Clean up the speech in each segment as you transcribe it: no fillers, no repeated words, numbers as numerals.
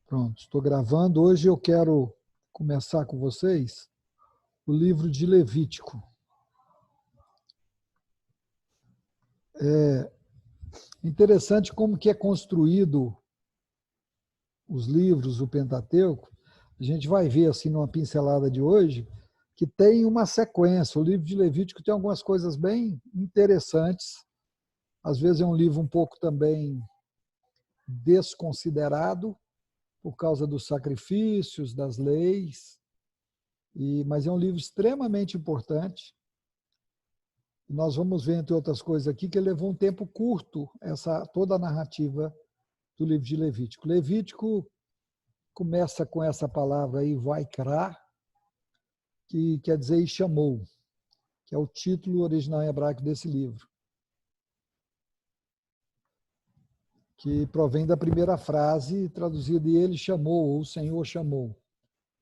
Pronto, estou gravando. Hoje eu quero começar com vocês o livro de Levítico. É interessante como que é construído os livros, o Pentateuco. A gente vai ver assim numa pincelada de hoje que tem uma sequência. O livro de Levítico tem algumas coisas bem interessantes. Às vezes é um livro um pouco também desconsiderado por causa dos sacrifícios, das leis, mas é um livro extremamente importante. Nós vamos ver, entre outras coisas aqui, que ele levou um tempo curto, toda a narrativa do livro de Levítico. Levítico começa com essa palavra aí, vaikra, que quer dizer e chamou, que é o título original em hebraico desse livro, que provém da primeira frase, traduzida, e ele chamou, ou o Senhor chamou.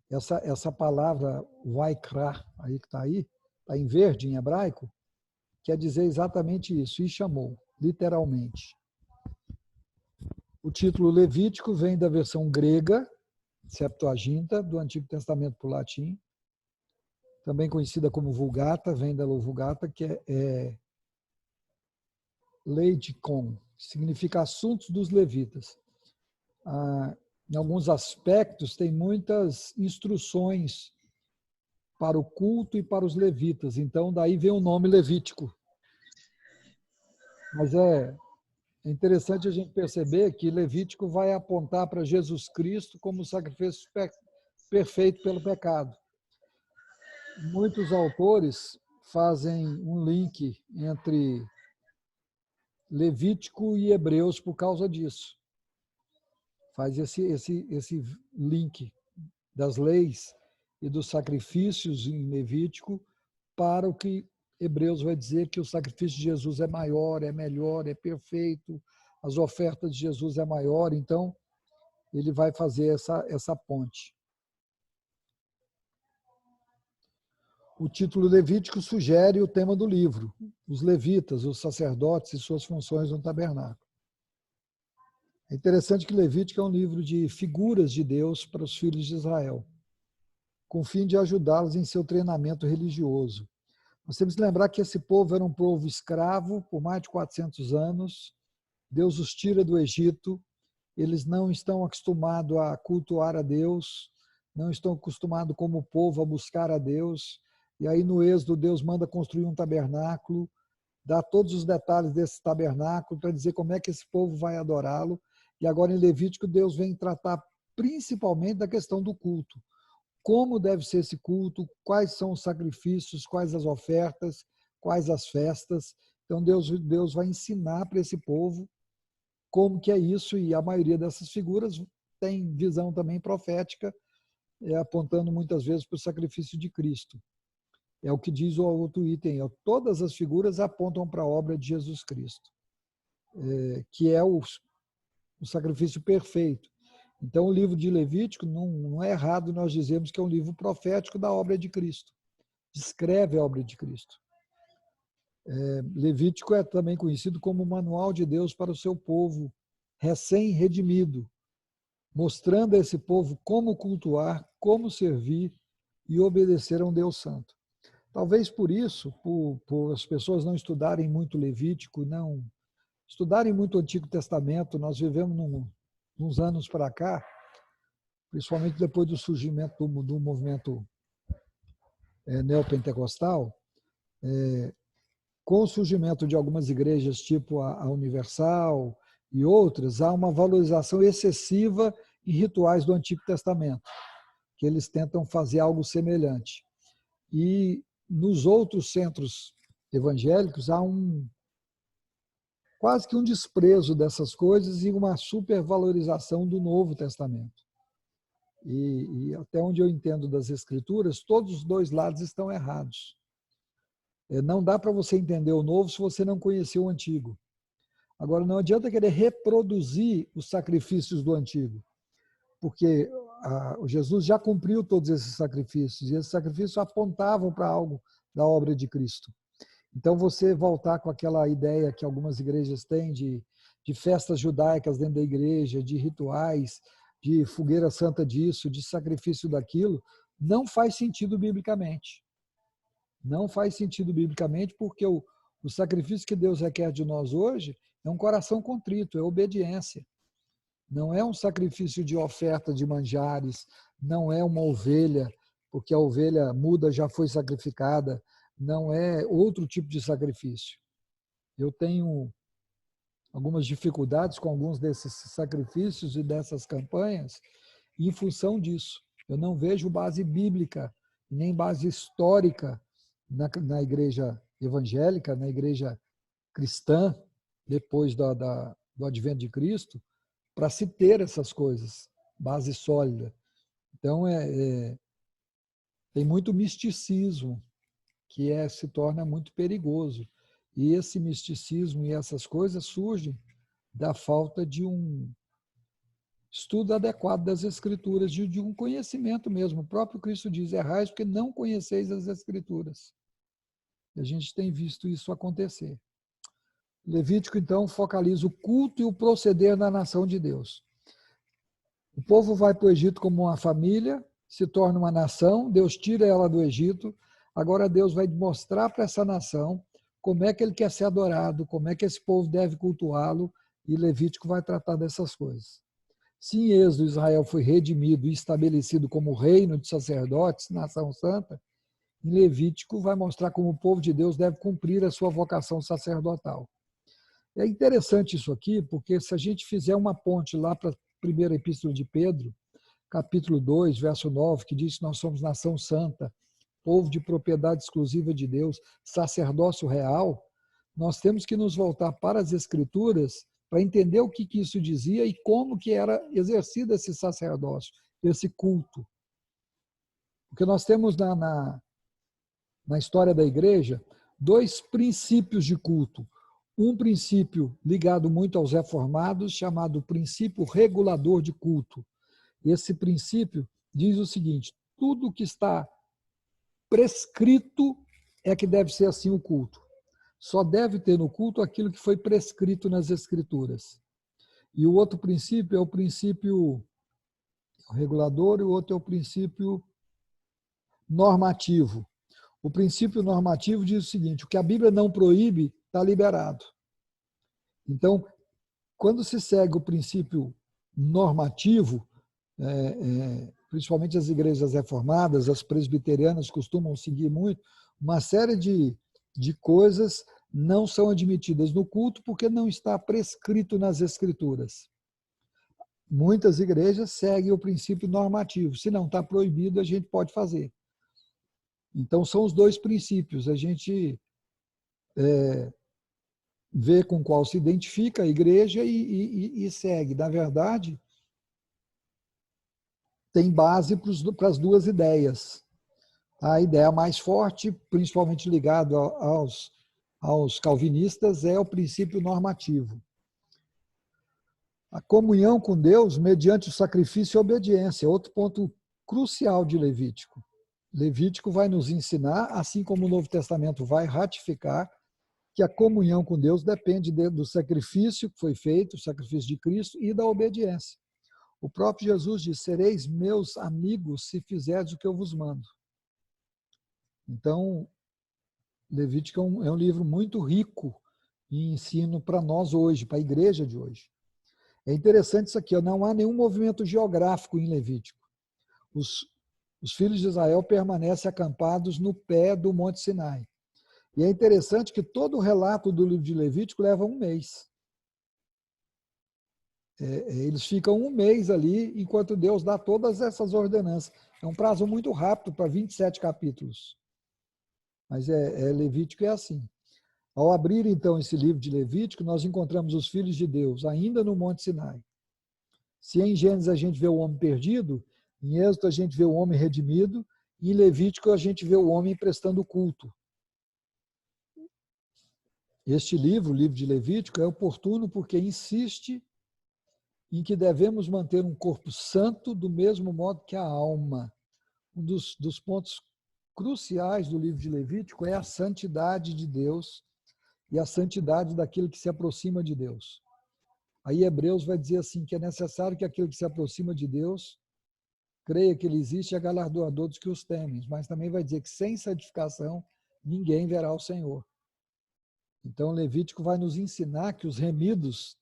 Essa palavra vaikra, aí que está em verde em hebraico, quer dizer exatamente isso, e chamou, literalmente. O título Levítico vem da versão grega, Septuaginta, do Antigo Testamento para o latim, também conhecida como Vulgata, vem da Vulgata, que é Leidikon, significa assuntos dos levitas. Em alguns aspectos, tem muitas instruções para o culto e para os levitas, então daí vem o nome Levítico. Mas é interessante a gente perceber que Levítico vai apontar para Jesus Cristo como o sacrifício perfeito pelo pecado. Muitos autores fazem um link entre Levítico e Hebreus por causa disso. Faz esse link das leis e dos sacrifícios em Levítico para o que Hebreus vai dizer que o sacrifício de Jesus é maior, é melhor, é perfeito, as ofertas de Jesus é maior, então ele vai fazer essa ponte. O título Levítico sugere o tema do livro, os levitas, os sacerdotes e suas funções no tabernáculo. É interessante que Levítico é um livro de figuras de Deus para os filhos de Israel, com o fim de ajudá-los em seu treinamento religioso. Nós temos que lembrar que esse povo era um povo escravo por mais de 400 anos, Deus os tira do Egito, eles não estão acostumados a cultuar a Deus, não estão acostumados como povo a buscar a Deus, e aí no Êxodo Deus manda construir um tabernáculo, dá todos os detalhes desse tabernáculo para dizer como é que esse povo vai adorá-lo, e agora em Levítico Deus vem tratar principalmente da questão do culto. Como deve ser esse culto, quais são os sacrifícios, quais as ofertas, quais as festas. Então Deus vai ensinar para esse povo como que é isso, e a maioria dessas figuras tem visão também profética, apontando muitas vezes para o sacrifício de Cristo. É o que diz o outro item, todas as figuras apontam para a obra de Jesus Cristo, que é o sacrifício perfeito. Então, o livro de Levítico, não é errado nós dizermos que é um livro profético da obra de Cristo. Descreve a obra de Cristo. Levítico é também conhecido como o manual de Deus para o seu povo recém-redimido, mostrando a esse povo como cultuar, como servir e obedecer a um Deus santo. Talvez por isso, por as pessoas não estudarem muito Levítico, não estudarem muito o Antigo Testamento, nós vivemos uns anos para cá, principalmente depois do surgimento do movimento neopentecostal, com o surgimento de algumas igrejas, tipo a Universal e outras, há uma valorização excessiva em rituais do Antigo Testamento, que eles tentam fazer algo semelhante. E nos outros centros evangélicos há quase que um desprezo dessas coisas e uma supervalorização do Novo Testamento. E até onde eu entendo das Escrituras, todos os dois lados estão errados. Não dá para você entender o Novo se você não conhecer o Antigo. Agora, não adianta querer reproduzir os sacrifícios do Antigo, porque Jesus já cumpriu todos esses sacrifícios, e esses sacrifícios apontavam para algo da obra de Cristo. Então, você voltar com aquela ideia que algumas igrejas têm de festas judaicas dentro da igreja, de rituais, de fogueira santa disso, de sacrifício daquilo, não faz sentido biblicamente. Não faz sentido biblicamente porque o sacrifício que Deus requer de nós hoje é um coração contrito, é obediência. Não é um sacrifício de oferta de manjares, não é uma ovelha, porque a ovelha muda já foi sacrificada, não é outro tipo de sacrifício. Eu tenho algumas dificuldades com alguns desses sacrifícios e dessas campanhas em função disso. Eu não vejo base bíblica, nem base histórica na igreja evangélica, na igreja cristã, depois do advento de Cristo, para se ter essas coisas, base sólida. Então, tem muito misticismo, que se torna muito perigoso. E esse misticismo e essas coisas surgem da falta de um estudo adequado das Escrituras, de um conhecimento mesmo. O próprio Cristo diz, errais porque não conheceis as Escrituras. E a gente tem visto isso acontecer. Levítico, então, focaliza o culto e o proceder na nação de Deus. O povo vai para o Egito como uma família, se torna uma nação, Deus tira ela do Egito, agora Deus vai mostrar para essa nação como é que ele quer ser adorado, como é que esse povo deve cultuá-lo, e Levítico vai tratar dessas coisas. Se em Êxodo Israel foi redimido e estabelecido como reino de sacerdotes, nação santa, em Levítico vai mostrar como o povo de Deus deve cumprir a sua vocação sacerdotal. É interessante isso aqui, porque se a gente fizer uma ponte lá para a primeira epístola de Pedro, capítulo 2, verso 9, que diz que nós somos nação santa, povo de propriedade exclusiva de Deus, sacerdócio real, nós temos que nos voltar para as Escrituras para entender o que isso dizia e como que era exercido esse sacerdócio, esse culto. Porque nós temos na história da igreja dois princípios de culto. Um princípio ligado muito aos reformados, chamado princípio regulador de culto. Esse princípio diz o seguinte, tudo que está prescrito é que deve ser assim o culto. Só deve ter no culto aquilo que foi prescrito nas Escrituras. E o outro princípio é o princípio regulador e o outro é o princípio normativo. O princípio normativo diz o seguinte, o que a Bíblia não proíbe está liberado. Então, quando se segue o princípio normativo, principalmente as igrejas reformadas, as presbiterianas costumam seguir muito, uma série de coisas não são admitidas no culto porque não está prescrito nas Escrituras. Muitas igrejas seguem o princípio normativo. Se não está proibido, a gente pode fazer. Então, são os dois princípios. A gente vê com qual se identifica a igreja e segue. Na verdade, tem base para as duas ideias. A ideia mais forte, principalmente ligada aos calvinistas, é o princípio normativo. A comunhão com Deus mediante o sacrifício e a obediência, outro ponto crucial de Levítico. Levítico vai nos ensinar, assim como o Novo Testamento vai ratificar, que a comunhão com Deus depende do sacrifício que foi feito, o sacrifício de Cristo, e da obediência. O próprio Jesus diz, sereis meus amigos se fizerdes o que eu vos mando. Então, Levítico é um livro muito rico em ensino para nós hoje, para a igreja de hoje. É interessante isso aqui, não há nenhum movimento geográfico em Levítico. Os filhos de Israel permanecem acampados no pé do Monte Sinai. E é interessante que todo o relato do livro de Levítico leva um mês. Eles ficam um mês ali, enquanto Deus dá todas essas ordenanças. É um prazo muito rápido para 27 capítulos. Mas Levítico é assim. Ao abrir, então, esse livro de Levítico, nós encontramos os filhos de Deus, ainda no Monte Sinai. Se em Gênesis a gente vê o homem perdido, em Êxodo a gente vê o homem redimido, e em Levítico a gente vê o homem prestando culto. Este livro, o livro de Levítico, é oportuno porque insiste em que devemos manter um corpo santo do mesmo modo que a alma. Um dos pontos cruciais do livro de Levítico é a santidade de Deus e a santidade daquilo que se aproxima de Deus. Aí Hebreus vai dizer assim, que é necessário que aquele que se aproxima de Deus creia que ele existe e é galardoador dos que os temem, mas também vai dizer que sem santificação ninguém verá o Senhor. Então Levítico vai nos ensinar que os remidos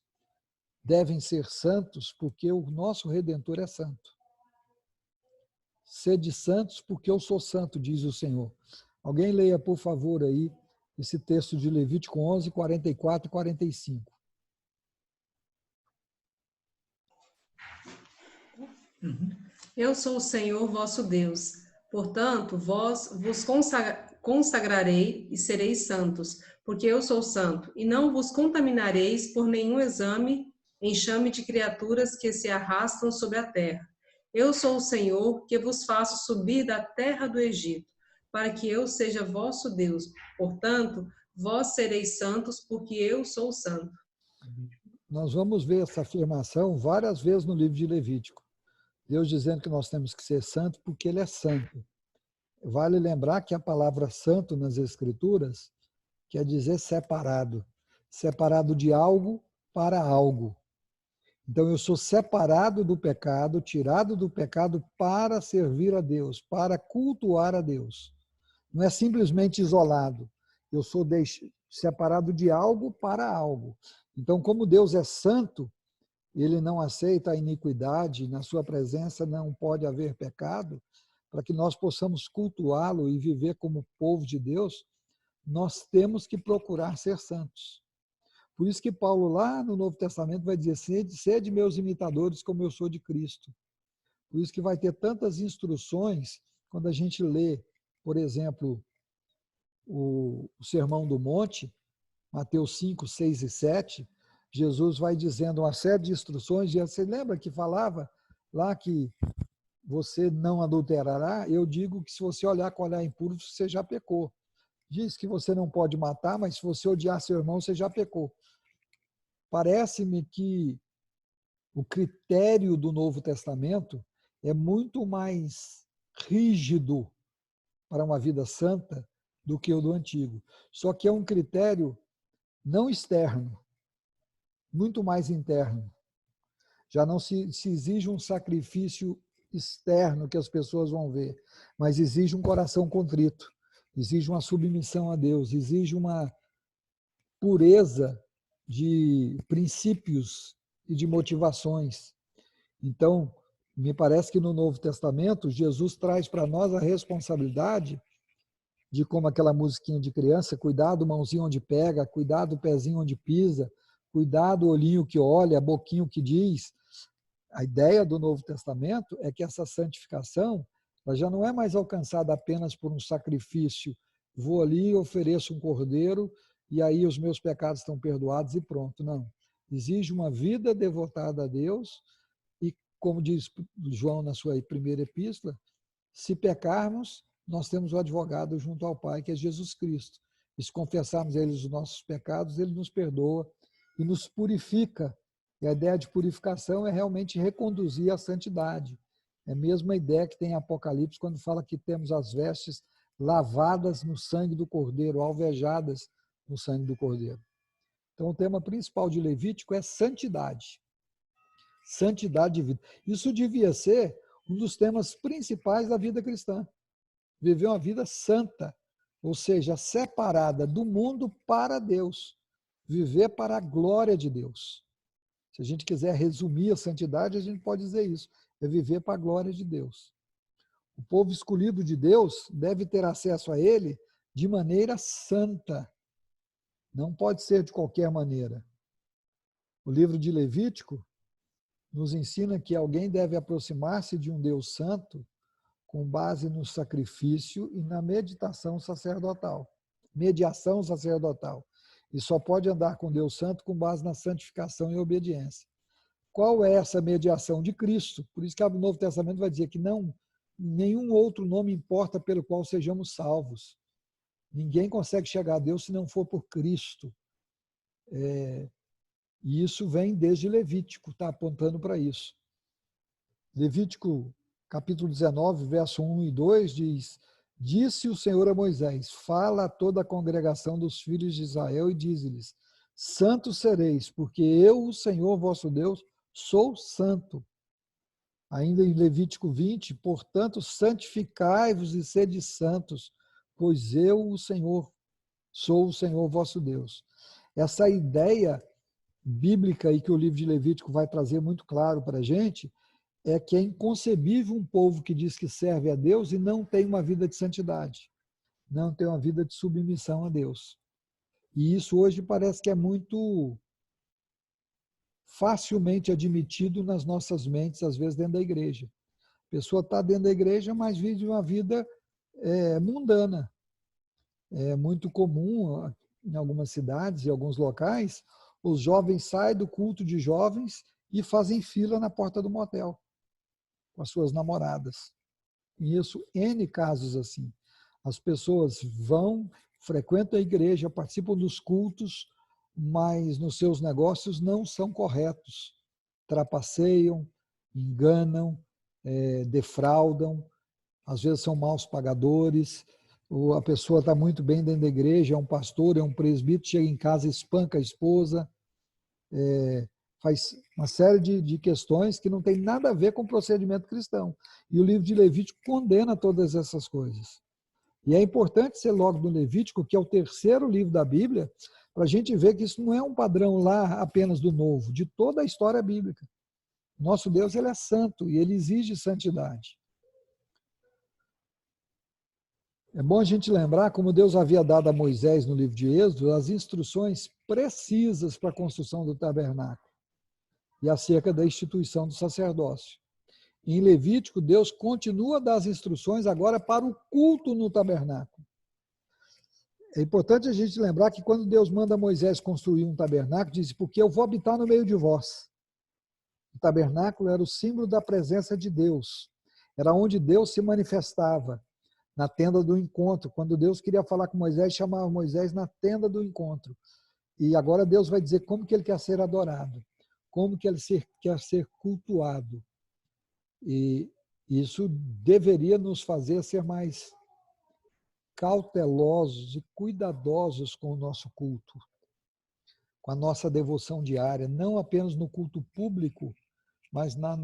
devem ser santos porque o nosso Redentor é santo. Sede santos porque eu sou santo, diz o Senhor. Alguém leia, por favor, aí esse texto de Levítico 11, 44 e 45. Eu sou o Senhor vosso Deus. Portanto, vós vos consagrarei e sereis santos, porque eu sou santo, e não vos contaminareis por nenhum enxame de criaturas que se arrastam sobre a terra. Eu sou o Senhor que vos faço subir da terra do Egito, para que eu seja vosso Deus. Portanto, vós sereis santos, porque eu sou santo. Nós vamos ver essa afirmação várias vezes no livro de Levítico. Deus dizendo que nós temos que ser santo porque ele é santo. Vale lembrar que a palavra santo nas Escrituras quer dizer separado. Separado de algo para algo. Então eu sou separado do pecado, tirado do pecado para servir a Deus, para cultuar a Deus. Não é simplesmente isolado. Eu sou separado de algo para algo. Então, como Deus é santo, ele não aceita a iniquidade, na sua presença não pode haver pecado, para que nós possamos cultuá-lo e viver como povo de Deus, nós temos que procurar ser santos. Por isso que Paulo, lá no Novo Testamento, vai dizer, sede meus imitadores como eu sou de Cristo. Por isso que vai ter tantas instruções, quando a gente lê, por exemplo, o Sermão do Monte, Mateus 5, 6 e 7, Jesus vai dizendo uma série de instruções, e você lembra que falava lá que você não adulterará? Eu digo que se você olhar com olhar impuro, você já pecou. Diz que você não pode matar, mas se você odiar seu irmão, você já pecou. Parece-me que o critério do Novo Testamento é muito mais rígido para uma vida santa do que o do Antigo. Só que é um critério não externo, muito mais interno. Já não se exige um sacrifício externo que as pessoas vão ver, mas exige um coração contrito, exige uma submissão a Deus, exige uma pureza de princípios e de motivações. Então, me parece que no Novo Testamento, Jesus traz para nós a responsabilidade de, como aquela musiquinha de criança, cuidar do mãozinho onde pega, cuidar do pezinho onde pisa, cuidar do olhinho que olha, boquinho que diz. A ideia do Novo Testamento é que essa santificação ela já não é mais alcançada apenas por um sacrifício. Vou ali, ofereço um cordeiro e aí os meus pecados estão perdoados e pronto. Não. Exige uma vida devotada a Deus e, como diz João na sua primeira epístola, se pecarmos, nós temos o advogado junto ao Pai, que é Jesus Cristo. E se confessarmos a Ele os nossos pecados, Ele nos perdoa e nos purifica. E a ideia de purificação é realmente reconduzir à santidade. É a mesma ideia que tem em Apocalipse, quando fala que temos as vestes lavadas no sangue do Cordeiro, alvejadas no sangue do Cordeiro. Então, o tema principal de Levítico é santidade. Santidade de vida. Isso devia ser um dos temas principais da vida cristã. Viver uma vida santa, ou seja, separada do mundo para Deus. Viver para a glória de Deus. Se a gente quiser resumir a santidade, a gente pode dizer isso. É viver para a glória de Deus. O povo escolhido de Deus deve ter acesso a Ele de maneira santa. Não pode ser de qualquer maneira. O livro de Levítico nos ensina que alguém deve aproximar-se de um Deus santo com base no sacrifício e na mediação sacerdotal. E só pode andar com Deus santo com base na santificação e obediência. Qual é essa mediação? De Cristo. Por isso que o Novo Testamento vai dizer que não, nenhum outro nome importa pelo qual sejamos salvos. Ninguém consegue chegar a Deus se não for por Cristo. E isso vem desde Levítico, está apontando para isso. Levítico, capítulo 19, verso 1 e 2, diz: Disse o Senhor a Moisés, fala a toda a congregação dos filhos de Israel e diz-lhes, Santos sereis, porque eu, o Senhor vosso Deus, sou santo. Ainda em Levítico 20, portanto, santificai-vos e sede santos, pois eu, o Senhor, sou o Senhor vosso Deus. Essa ideia bíblica aí que o livro de Levítico vai trazer muito claro para a gente é que é inconcebível um povo que diz que serve a Deus e não tem uma vida de santidade, não tem uma vida de submissão a Deus. E isso hoje parece que é muito facilmente admitido nas nossas mentes, às vezes dentro da igreja. A pessoa está dentro da igreja, mas vive uma vida mundana. É muito comum, em algumas cidades e alguns locais, os jovens saem do culto de jovens e fazem fila na porta do motel com as suas namoradas. Conheço N casos assim. As pessoas vão, frequentam a igreja, participam dos cultos, mas nos seus negócios não são corretos. Trapaceiam, enganam, defraudam, às vezes são maus pagadores, ou a pessoa está muito bem dentro da igreja, é um pastor, é um presbítero, chega em casa, espanca a esposa, faz uma série de questões que não tem nada a ver com o procedimento cristão. E o livro de Levítico condena todas essas coisas. E é importante ser logo do Levítico, que é o terceiro livro da Bíblia, para a gente ver que isso não é um padrão lá apenas do Novo, de toda a história bíblica. Nosso Deus, ele é santo e ele exige santidade. É bom a gente lembrar como Deus havia dado a Moisés no livro de Êxodo as instruções precisas para a construção do tabernáculo e acerca da instituição do sacerdócio. Em Levítico, Deus continua a dar as instruções agora para o culto no tabernáculo. É importante a gente lembrar que quando Deus manda Moisés construir um tabernáculo, diz, porque eu vou habitar no meio de vós. O tabernáculo era o símbolo da presença de Deus. Era onde Deus se manifestava, na tenda do encontro. Quando Deus queria falar com Moisés, chamava Moisés na tenda do encontro. E agora Deus vai dizer como que ele quer ser adorado, como que ele quer ser cultuado. E isso deveria nos fazer ser mais cautelosos e cuidadosos com o nosso culto, com a nossa devoção diária, não apenas no culto público, mas no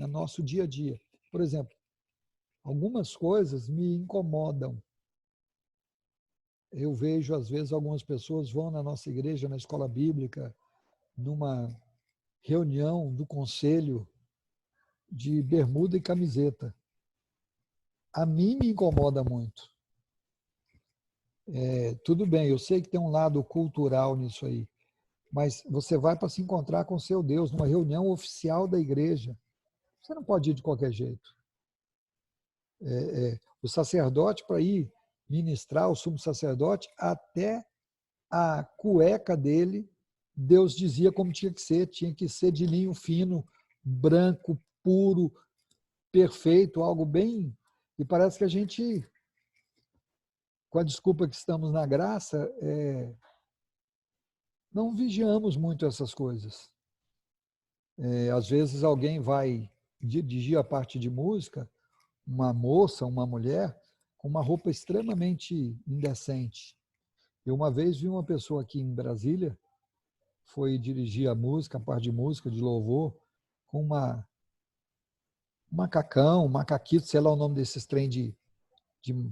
nosso dia a dia. Por exemplo, algumas coisas me incomodam. Eu vejo, às vezes, algumas pessoas vão na nossa igreja, na escola bíblica, numa reunião do conselho de bermuda e camiseta. A mim me incomoda muito. Tudo bem, eu sei que tem um lado cultural nisso aí, mas você vai para se encontrar com seu Deus numa reunião oficial da igreja. Você não pode ir de qualquer jeito. O sacerdote, para ir ministrar, o sumo sacerdote, até a cueca dele, Deus dizia como tinha que ser de linho fino, branco, puro, perfeito, algo bem... E parece que a gente, com a desculpa que estamos na graça, não vigiamos muito essas coisas. Às vezes alguém vai dirigir a parte de música, uma moça, uma mulher, com uma roupa extremamente indecente. Eu uma vez vi uma pessoa aqui em Brasília, foi dirigir a música, a parte de música, de louvor, com um macacão, um macaquito, sei lá o nome desses trem de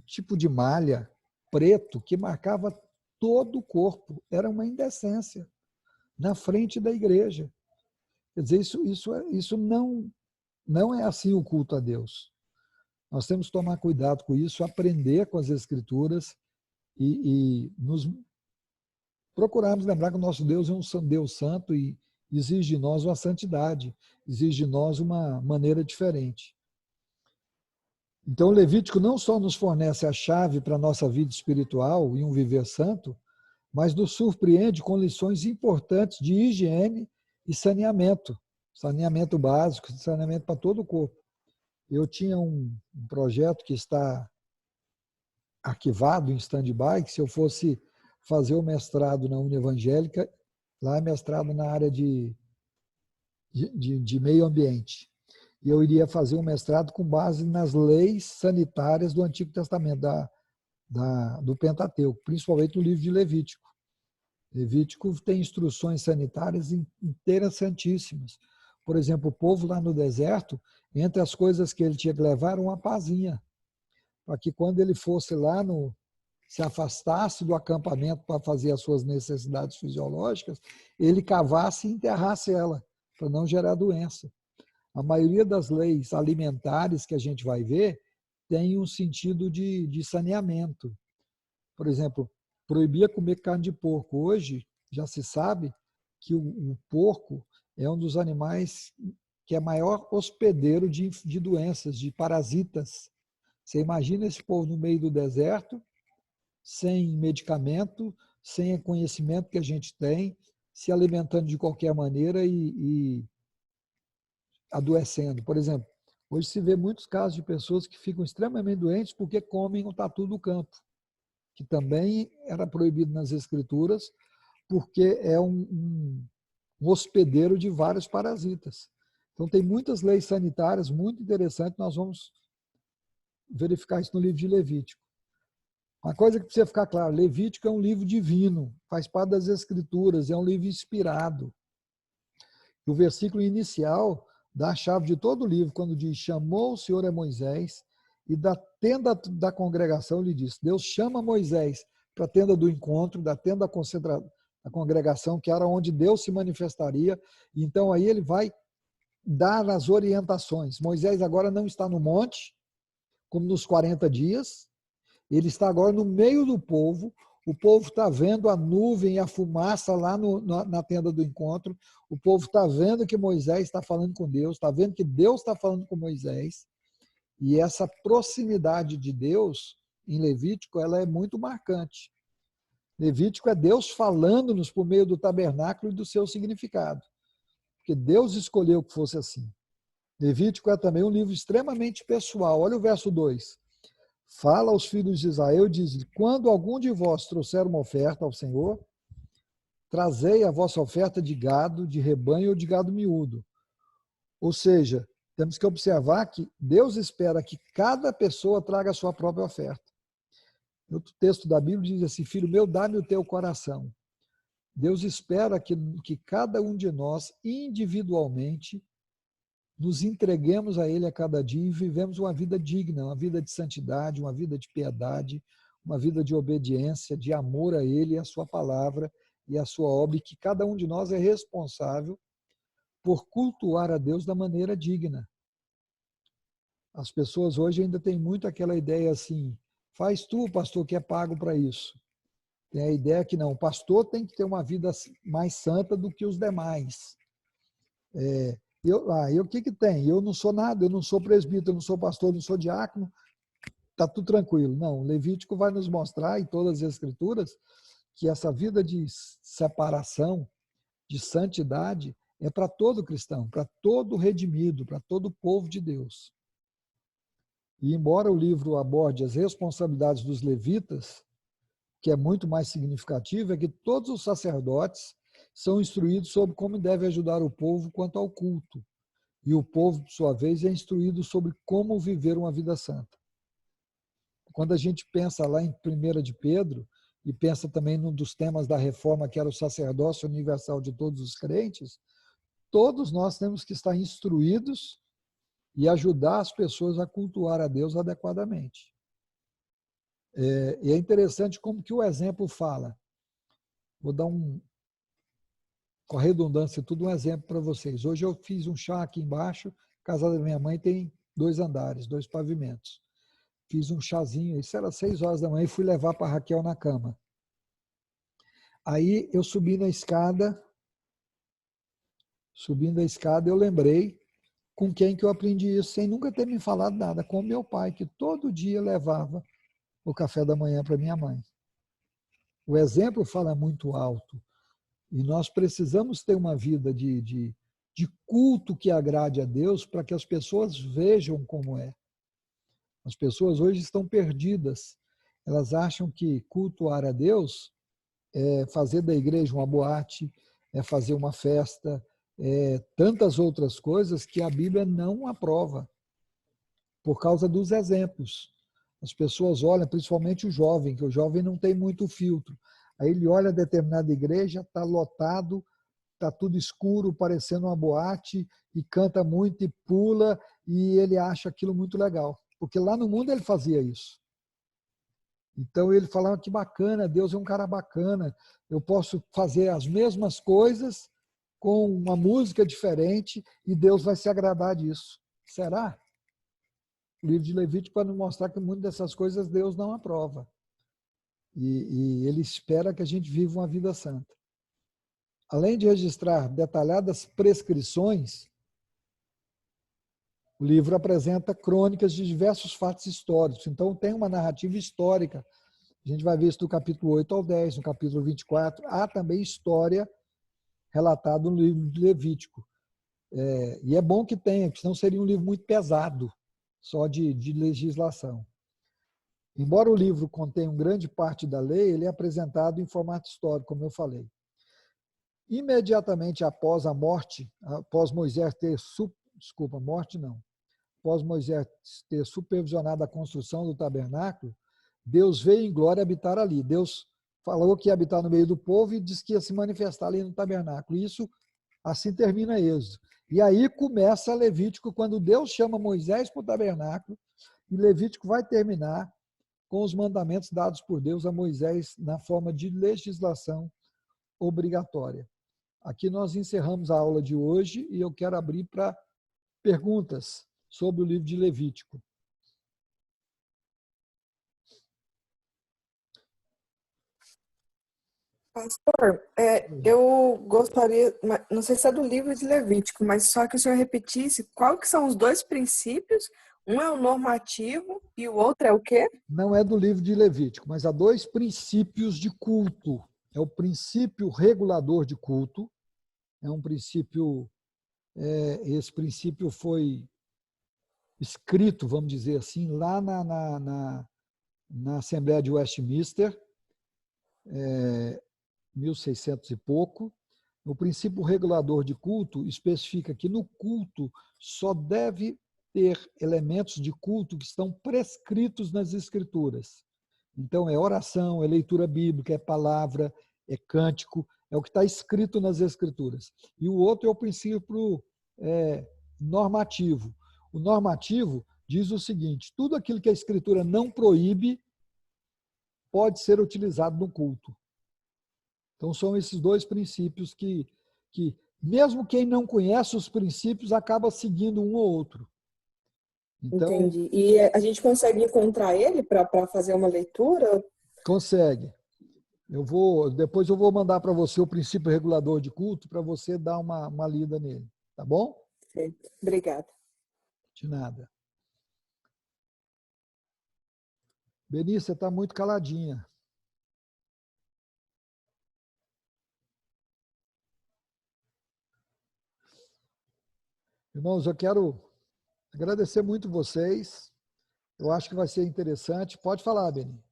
tipo de malha preto, que marcava todo o corpo. Era uma indecência na frente da igreja. Quer dizer, isso não é assim o culto a Deus. Nós temos que tomar cuidado com isso, aprender com as Escrituras e nos procurarmos lembrar que o nosso Deus é um Deus santo e exige de nós uma santidade, exige de nós uma maneira diferente. Então, o Levítico não só nos fornece a chave para a nossa vida espiritual e um viver santo, mas nos surpreende com lições importantes de higiene e saneamento. Saneamento básico, saneamento para todo o corpo. Eu tinha um projeto que está arquivado em stand-by, que se eu fosse fazer o mestrado na Uni Evangélica, lá é mestrado na área de meio ambiente. E eu iria fazer um mestrado com base nas leis sanitárias do Antigo Testamento, do Pentateuco, principalmente no livro de Levítico. Levítico tem instruções sanitárias interessantíssimas. Por exemplo, o povo lá no deserto, entre as coisas que ele tinha que levar, era uma pazinha, para que quando ele fosse lá, se afastasse do acampamento para fazer as suas necessidades fisiológicas, ele cavasse e enterrasse ela, para não gerar doença. A maioria das leis alimentares que a gente vai ver tem um sentido de saneamento. Por exemplo, proibia comer carne de porco. Hoje já se sabe que o porco é um dos animais que é maior hospedeiro de doenças, de parasitas. Você imagina esse povo no meio do deserto, sem medicamento, sem o conhecimento que a gente tem, se alimentando de qualquer maneira e adoecendo. Por exemplo, hoje se vê muitos casos de pessoas que ficam extremamente doentes porque comem o tatu do campo, que também era proibido nas escrituras, porque é um hospedeiro de vários parasitas. Então tem muitas leis sanitárias muito interessantes, nós vamos verificar isso no livro de Levítico. Uma coisa que precisa ficar clara, Levítico é um livro divino, faz parte das escrituras, é um livro inspirado. O versículo inicial dá a chave de todo o livro, quando diz, chamou o Senhor a Moisés, e da tenda da congregação ele diz, Deus chama Moisés para a tenda do encontro, da tenda da congregação, que era onde Deus se manifestaria. Então aí ele vai dar as orientações. Moisés agora não está no monte, como nos 40 dias, ele está agora no meio do povo, o povo está vendo a nuvem e a fumaça lá na tenda do encontro, o povo está vendo que Moisés está falando com Deus, está vendo que Deus está falando com Moisés, e essa proximidade de Deus em Levítico, ela é muito marcante. Levítico é Deus falando-nos por meio do tabernáculo e do seu significado, porque Deus escolheu que fosse assim. Levítico é também um livro extremamente pessoal. Olha o verso 2. Fala aos filhos de Israel e diz, quando algum de vós trouxer uma oferta ao Senhor, trazei a vossa oferta de gado, de rebanho ou de gado miúdo. Ou seja, temos que observar que Deus espera que cada pessoa traga a sua própria oferta. Outro texto da Bíblia diz assim, filho meu, dá-me o teu coração. Deus espera que cada um de nós, individualmente, nos entreguemos a Ele a cada dia e vivemos uma vida digna, uma vida de santidade, uma vida de piedade, uma vida de obediência, de amor a Ele, a sua palavra e a sua obra, e que cada um de nós é responsável por cultuar a Deus da maneira digna. As pessoas hoje ainda têm muito aquela ideia assim, faz tu, pastor, que é pago para isso. Tem a ideia que não, o pastor tem que ter uma vida mais santa do que os demais. E o que tem? Eu não sou nada, eu não sou presbítero, eu não sou pastor, eu não sou diácono, está tudo tranquilo. Não, Levítico vai nos mostrar, em todas as escrituras, que essa vida de separação, de santidade, é para todo cristão, para todo redimido, para todo povo de Deus. E embora o livro aborde as responsabilidades dos levitas, que é muito mais significativo, é que todos os sacerdotes são instruídos sobre como deve ajudar o povo quanto ao culto. E o povo, por sua vez, é instruído sobre como viver uma vida santa. Quando a gente pensa lá em 1 de Pedro, e pensa também num dos temas da reforma, que era o sacerdócio universal de todos os crentes, todos nós temos que estar instruídos e ajudar as pessoas a cultuar a Deus adequadamente. E é interessante como que o exemplo fala. Vou dar com a redundância, tudo um exemplo para vocês. Hoje eu fiz um chá aqui embaixo, a casa da minha mãe tem 2 andares, 2 pavimentos. Fiz um chazinho, isso era 6 horas da manhã, e fui levar para a Raquel na cama. Aí eu subindo a escada, eu lembrei com quem que eu aprendi isso, sem nunca ter me falado nada, com meu pai, que todo dia levava o café da manhã para minha mãe. O exemplo fala muito alto. E nós precisamos ter uma vida de culto que agrade a Deus para que as pessoas vejam como é. As pessoas hoje estão perdidas. Elas acham que cultuar a Deus é fazer da igreja uma boate, é fazer uma festa, tantas outras coisas que a Bíblia não aprova, por causa dos exemplos. As pessoas olham, principalmente o jovem, que o jovem não tem muito filtro. Aí ele olha determinada igreja, está lotado, está tudo escuro, parecendo uma boate, e canta muito e pula, e ele acha aquilo muito legal. Porque lá no mundo ele fazia isso. Então ele falava que bacana, Deus é um cara bacana, eu posso fazer as mesmas coisas com uma música diferente e Deus vai se agradar disso. Será? O livro de Levítico para nos mostrar que muitas dessas coisas Deus não aprova. E ele espera que a gente viva uma vida santa. Além de registrar detalhadas prescrições, o livro apresenta crônicas de diversos fatos históricos. Então, tem uma narrativa histórica. A gente vai ver isso do capítulo 8 ao 10, no capítulo 24. Há também história relatada no livro de Levítico. E é bom que tenha, porque senão seria um livro muito pesado, só de legislação. Embora o livro contenha grande parte da lei, ele é apresentado em formato histórico, como eu falei. Imediatamente após a morte, após Moisés ter após Moisés ter supervisionado a construção do tabernáculo, Deus veio em glória habitar ali. Deus falou que ia habitar no meio do povo e disse que ia se manifestar ali no tabernáculo. Isso assim termina Êxodo. E aí começa Levítico, quando Deus chama Moisés para o tabernáculo, e Levítico vai terminar com os mandamentos dados por Deus a Moisés na forma de legislação obrigatória. Aqui nós encerramos a aula de hoje e eu quero abrir para perguntas sobre o livro de Levítico. Pastor, eu gostaria, não sei se é do livro de Levítico, mas só que o senhor repetisse qual que são os dois princípios. Um é o normativo e o outro é o quê? Não é do livro de Levítico, mas há dois princípios de culto. É o princípio regulador de culto. É um princípio, esse princípio foi escrito, vamos dizer assim, lá na Assembleia de Westminster, 1600 e pouco. O princípio regulador de culto especifica que no culto só deve ter elementos de culto que estão prescritos nas Escrituras. Então, é oração, é leitura bíblica, é palavra, é cântico, é o que está escrito nas Escrituras. E o outro é o princípio normativo. O normativo diz o seguinte: tudo aquilo que a Escritura não proíbe pode ser utilizado no culto. Então, são esses dois princípios que mesmo quem não conhece os princípios acaba seguindo um ou outro. Então, entendi. E a gente consegue encontrar ele para fazer uma leitura? consegue. Depois eu vou mandar para você o princípio regulador de culto para você dar uma lida nele. Tá bom? Certo. Obrigada. De nada. Beni, você está muito caladinha. Irmãos, eu quero agradecer muito vocês. Eu acho que vai ser interessante. Pode falar, Beni.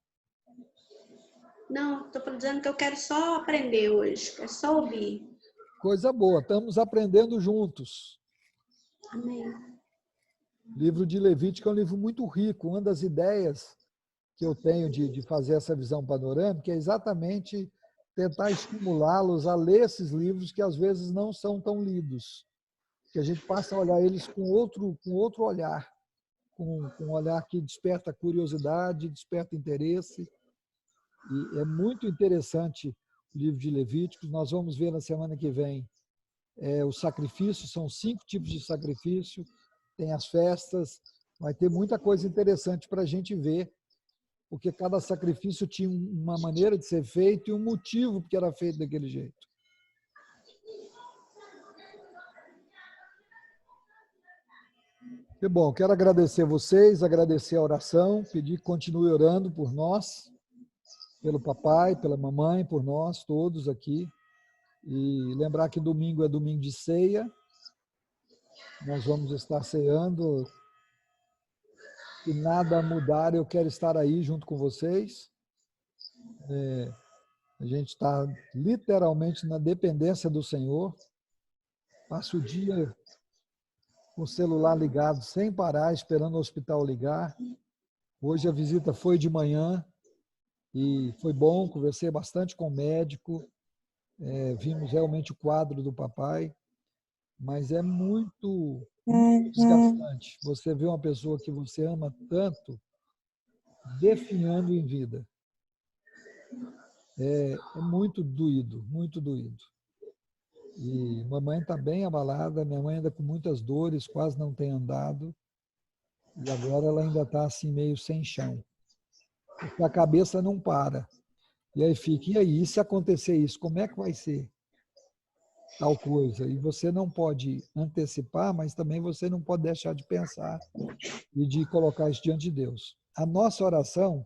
Não, estou dizendo que eu quero só aprender hoje, quero só ouvir. Coisa boa, estamos aprendendo juntos. Amém. O livro de Levítico é um livro muito rico. Uma das ideias que eu tenho de fazer essa visão panorâmica é exatamente tentar estimulá-los a ler esses livros que às vezes não são tão lidos. Que a gente passa a olhar eles com outro olhar, com um olhar que desperta curiosidade, desperta interesse. E é muito interessante o livro de Levíticos. Nós vamos ver na semana que vem os sacrifícios, são 5 tipos de sacrifício, tem as festas, vai ter muita coisa interessante para a gente ver, porque cada sacrifício tinha uma maneira de ser feito e um motivo porque era feito daquele jeito. Que bom, quero agradecer vocês, agradecer a oração, pedir que continue orando por nós, pelo papai, pela mamãe, por nós todos aqui. E lembrar que domingo é domingo de ceia. Nós vamos estar ceando. Se nada mudar, eu quero estar aí junto com vocês. A gente está literalmente na dependência do Senhor. Passa o dia com o celular ligado sem parar, esperando o hospital ligar. Hoje a visita foi de manhã. E foi bom, conversei bastante com o médico, vimos realmente o quadro do papai, mas é muito desgastante. Você vê uma pessoa que você ama tanto definhando em vida. É muito doído, muito doído. E mamãe está bem abalada, minha mãe anda com muitas dores, quase não tem andado, e agora ela ainda está assim meio sem chão. Porque a cabeça não para. E aí fica, e aí, e se acontecer isso, como é que vai ser tal coisa? E você não pode antecipar, mas também você não pode deixar de pensar e de colocar isso diante de Deus. A nossa oração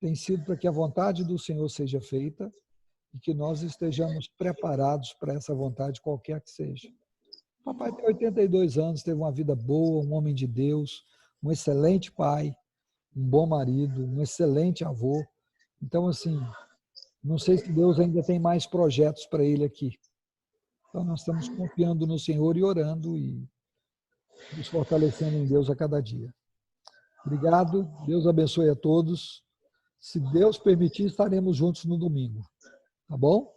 tem sido para que a vontade do Senhor seja feita e que nós estejamos preparados para essa vontade, qualquer que seja. O papai tem 82 anos, teve uma vida boa, um homem de Deus, um excelente pai, um bom marido, um excelente avô. Então, assim, não sei se Deus ainda tem mais projetos para ele aqui. Então, nós estamos confiando no Senhor e orando e nos fortalecendo em Deus a cada dia. Obrigado, Deus abençoe a todos. Se Deus permitir, estaremos juntos no domingo. Tá bom?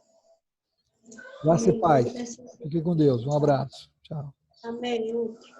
Graça e paz. Fique com Deus. Um abraço. Tchau. Amém. Outro.